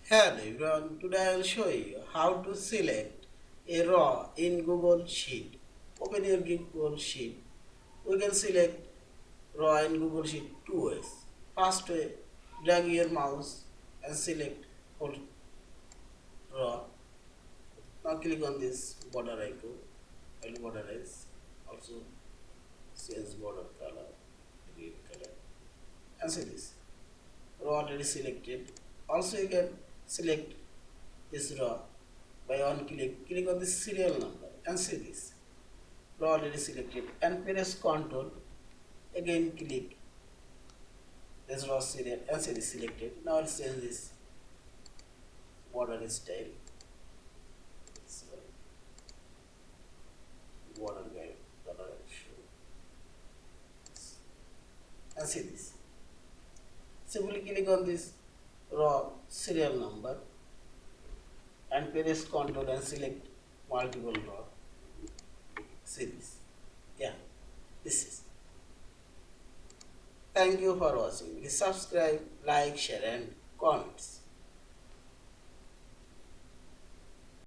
Hello everyone, today I will show you how to select a row in Google Sheet. Open your Google Sheet. We can select row in Google Sheet two ways. First way, drag your mouse and select whole row. Now click on this border icon. I will borderize. Also change border color, green color. And see this. Row already selected. Also you can select this row by one click on the serial number and see this row already selected and press Ctrl, again click this raw serial and see this selected. Now let's change this border style. So border guide color show and see this. Simply click on this raw serial number and press Ctrl and select multiple raw. See this. Yeah, this is. Thank you for watching. Please subscribe, like, share and comments.